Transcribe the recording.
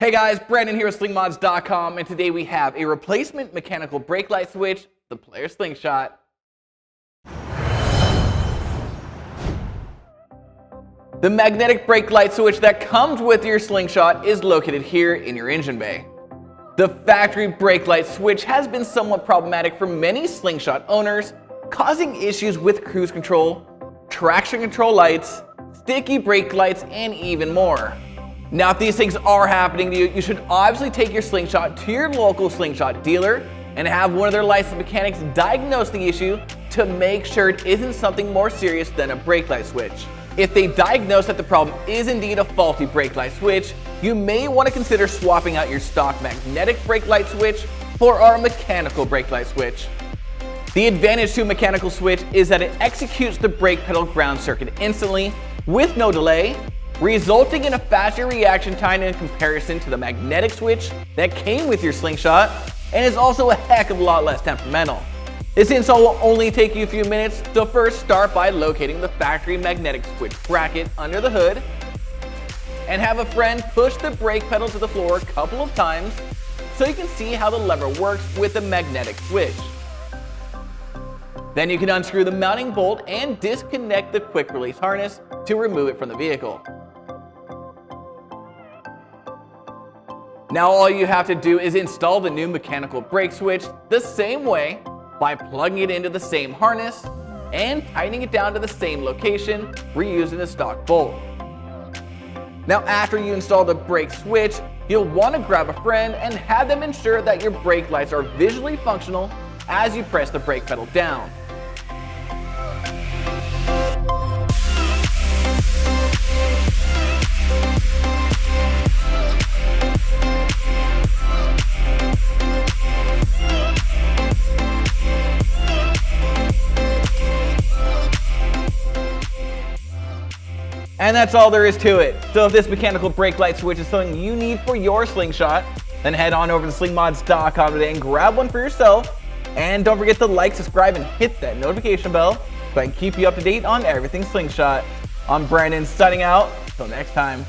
Hey guys, Brandon here with Slingmods.com, and today we have a replacement mechanical brake light switch, the Polaris Slingshot. The magnetic brake light switch that comes with your Slingshot is located here in your engine bay. The factory brake light switch has been somewhat problematic for many Slingshot owners, causing issues with cruise control, traction control lights, sticky brake lights, and even more. Now, if these things are happening to you, you should obviously take your Slingshot to your local Slingshot dealer and have one of their licensed mechanics diagnose the issue to make sure it isn't something more serious than a brake light switch. If they diagnose that the problem is indeed a faulty brake light switch, you may want to consider swapping out your stock magnetic brake light switch for our mechanical brake light switch. The advantage to a mechanical switch is that it executes the brake pedal ground circuit instantly with no delay, resulting in a faster reaction time in comparison to the magnetic switch that came with your Slingshot, and is also a heck of a lot less temperamental. This install will only take you a few minutes, so first start by locating the factory magnetic switch bracket under the hood, and have a friend push the brake pedal to the floor a couple of times so you can see how the lever works with the magnetic switch. Then you can unscrew the mounting bolt and disconnect the quick release harness to remove it from the vehicle. Now all you have to do is install the new mechanical brake switch the same way by plugging it into the same harness and tightening it down to the same location, reusing the stock bolt. Now after you install the brake switch, you'll want to grab a friend and have them ensure that your brake lights are visually functional as you press the brake pedal down. And that's all there is to it. So if this mechanical brake light switch is something you need for your Slingshot, then head on over to slingmods.com today and grab one for yourself. And don't forget to like, subscribe, and hit that notification bell so I can keep you up to date on everything Slingshot. I'm Brandon, signing out. Till next time.